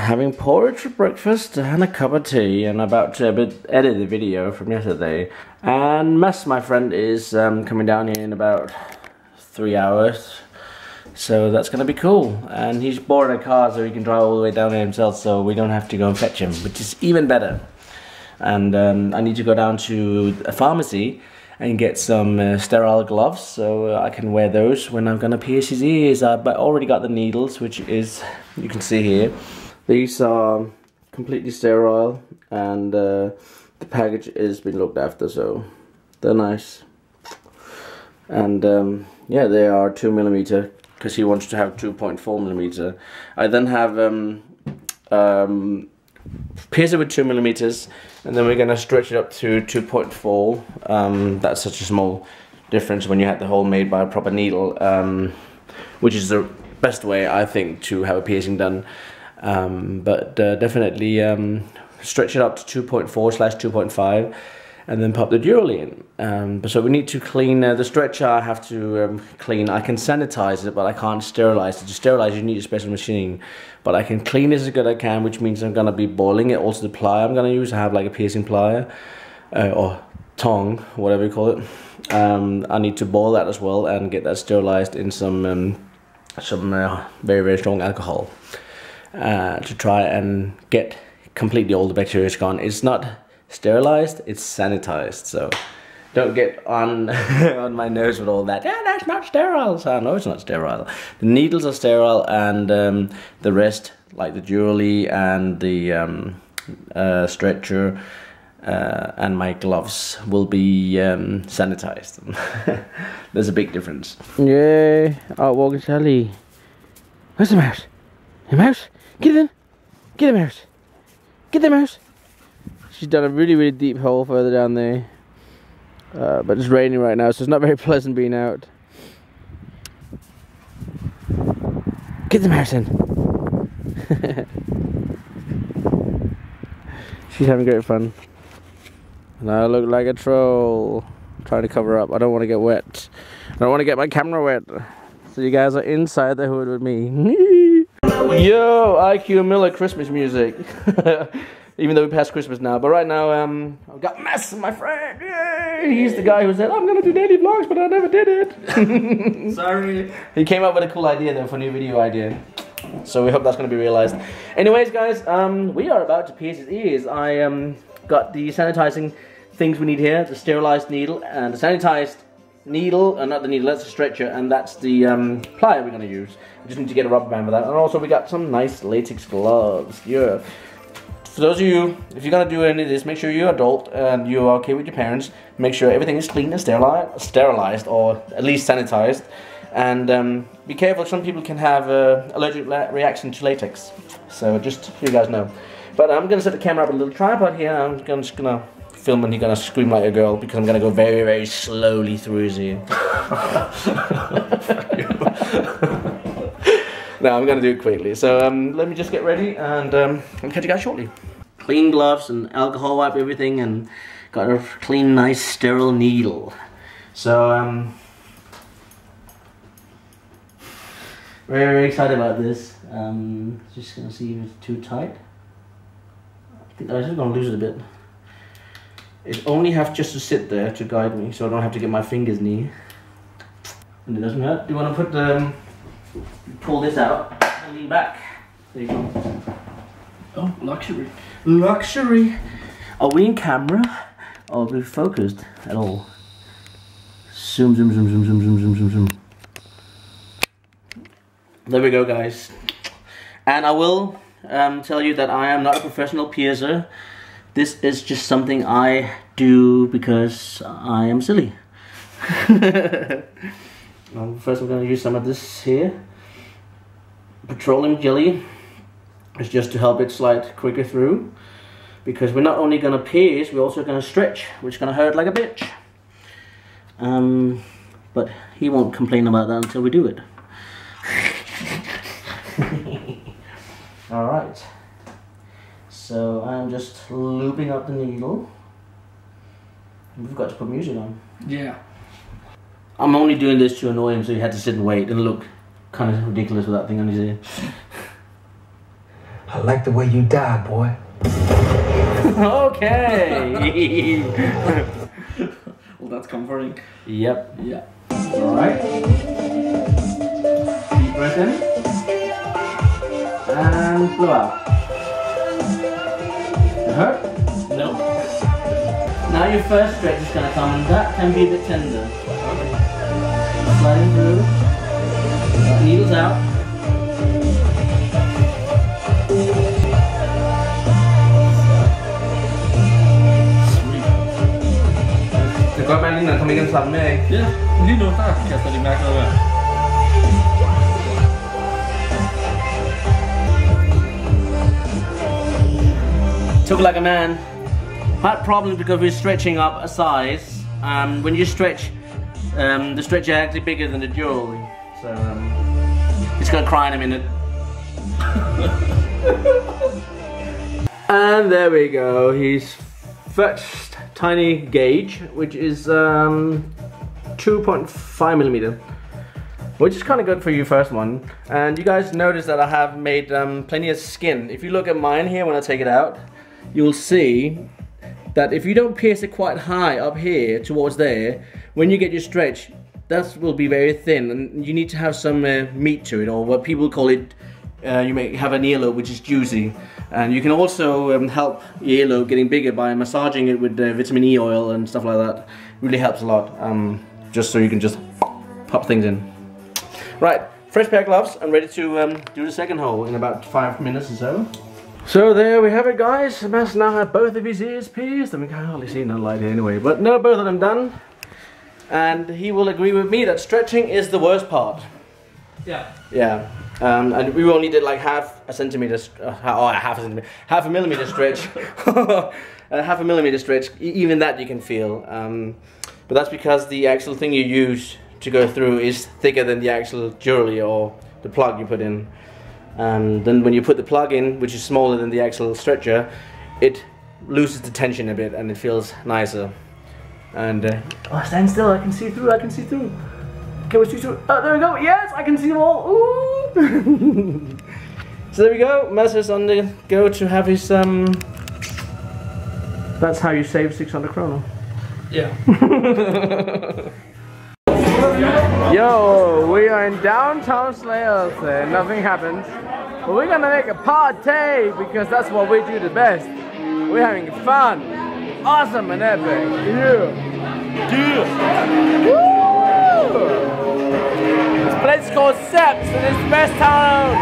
having porridge for breakfast and a cup of tea, and about to edit the video from yesterday. And Mess, my friend, is coming down here in about 3 hours, so that's gonna be cool. And he's bored a car, so he can drive all the way down here himself, so we don't have to go and fetch him, which is even better. And I need to go down to a pharmacy and get some sterile gloves, so I can wear those when I'm gonna pierce his ears. I've already got the needles, which is, you can see here. These are completely sterile, and the package has been looked after, so they're nice. And yeah, they are 2mm, because he wants to have 2.4mm. I then have pierce it with 2mm, and then we're gonna stretch it up to 2.4. That's such a small difference when you have the hole made by a proper needle, which is the best way, I think, to have a piercing done. But definitely stretch it up to 2.4/2.5, and then pop the Dural in. So we need to clean the stretcher. I have to clean. I can sanitize it, but I can't sterilize it. To sterilize, you need a special machine. But I can clean it as good as I can, which means I'm gonna be boiling it. Also, the plier I'm gonna use, I have like a piercing plier or tong, whatever you call it. I need to boil that as well and get that sterilized in some very, very strong alcohol to try and get completely all the bacteria gone. It's not sterilized, it's sanitized, so don't get on on my nose with all that. Yeah, that's not sterile. So I know it's not sterile. The needles are sterile, and the rest, like the Dural and the stretcher and my gloves, will be sanitized. There's a big difference. Yay, out walking Sally. Where's the mouse? The mouse? Get in! Get the mouse! Get the mouse! She's done a really, really deep hole further down there. But it's raining right now, so it's not very pleasant being out. Get the mouse in! She's having great fun. And I look like a troll. Trying to cover up. I don't want to get wet. I don't want to get my camera wet. So you guys are inside the hood with me. Yo, IQ Miller Christmas music. Even though we passed Christmas now, but right now I've got Mess, my friend. Yay! He's the guy who said I'm gonna do daily vlogs, but I never did it. Sorry. He came up with a cool idea though for a new video idea, so we hope that's gonna be realized. Anyways, guys, we are about to pierce his ears. I got the sanitizing things we need here: the sterilized needle and the sanitized needle, not the needle, that's the stretcher, and that's the plier we're gonna use. We just need to get a rubber band for that, and also we got some nice latex gloves. Yeah. For those of you, if you're gonna do any of this, make sure you're adult and you're okay with your parents. Make sure everything is clean and sterilized, or at least sanitized. And be careful, some people can have allergic reaction to latex. So just so you guys know. But I'm gonna set the camera up a little tripod here. I'm just gonna film and he's gonna scream like a girl, because I'm gonna go very, very slowly through his ear. No, I'm gonna do it quickly. So let me just get ready, and I'll catch you guys shortly. Clean gloves and alcohol wipe everything, and got a clean, nice, sterile needle. So very, very excited about this. Just gonna see if it's too tight. I think I'm just gonna lose it a bit. It only have just to sit there to guide me, so I don't have to get my fingers near. And it doesn't hurt. Do you want to put pull this out and lean back? There you go. Oh, luxury. Luxury. Are we in camera? Or are we focused at all? Zoom, zoom, zoom, zoom, zoom, zoom, zoom, zoom, zoom. There we go, guys. And I will tell you that I am not a professional piercer. This is just something I do because I am silly. First I'm going to use some of this here. Petroleum jelly. It's just to help it slide quicker through. Because we're not only going to pierce, we're also going to stretch, which is going to hurt like a bitch. But he won't complain about that until we do it. Alright. So I'm just looping up the needle. We've got to put music on. Yeah. I'm only doing this to annoy him, so he had to sit and wait and look kind of ridiculous with that thing on his ear. I like the way you die, boy. Okay. Well, that's comforting. Yep. Yeah. Alright. Deep breath in. And blow out. It hurt? No. Now your first stretch is going to come, and that can be a bit tender. Sliding through. Needles out. Det kan godt være lige, når den kommer igen sammen med, ikke? Ja, lige nu der kaster de mærke noget af. Took like a man. Had problem because we're stretching up a size. When you stretch, the stretch is actually bigger than the jewelry. So it's gonna cry in a minute. And there we go. He's fetched tiny gauge, which is 2.5 millimeter, which is kind of good for your first one. And you guys notice that I have made plenty of skin. If you look at mine here when I take it out, you'll see that if you don't pierce it quite high up here towards there, when you get your stretch, that will be very thin, and you need to have some meat to it, or what people call it, you may have an earlobe which is juicy. And you can also help your earlobe getting bigger by massaging it with vitamin E oil and stuff like that. Really helps a lot, just so you can just pop things in. Right, fresh pair of gloves and ready to do the second hole in about 5 minutes or so. So there we have it, guys. Must now have both of his ears pierced. I mean, I can hardly see no light here anyway, but no, both of them done. And he will agree with me that stretching is the worst part. Yeah. Yeah. And we only did like half a millimeter stretch. Half a millimeter stretch. Even that you can feel. But that's because the actual thing you use to go through is thicker than the actual jewelry or the plug you put in. And then when you put the plug in, which is smaller than the actual stretcher, it loses the tension a bit and it feels nicer. And oh, stand still, I can see through, I can see through. Can we see through? Oh, there we go, yes, I can see them all. Ooh. So there we go, Mads is on the go to have his, that's how you save 600 kroner. Yeah. Yo, we are in downtown Slagelse. Nothing happened. But we're gonna make a party because that's what we do the best. We're having fun. Awesome and epic. Yeah. Woo! This place is called Seps and it's the best town.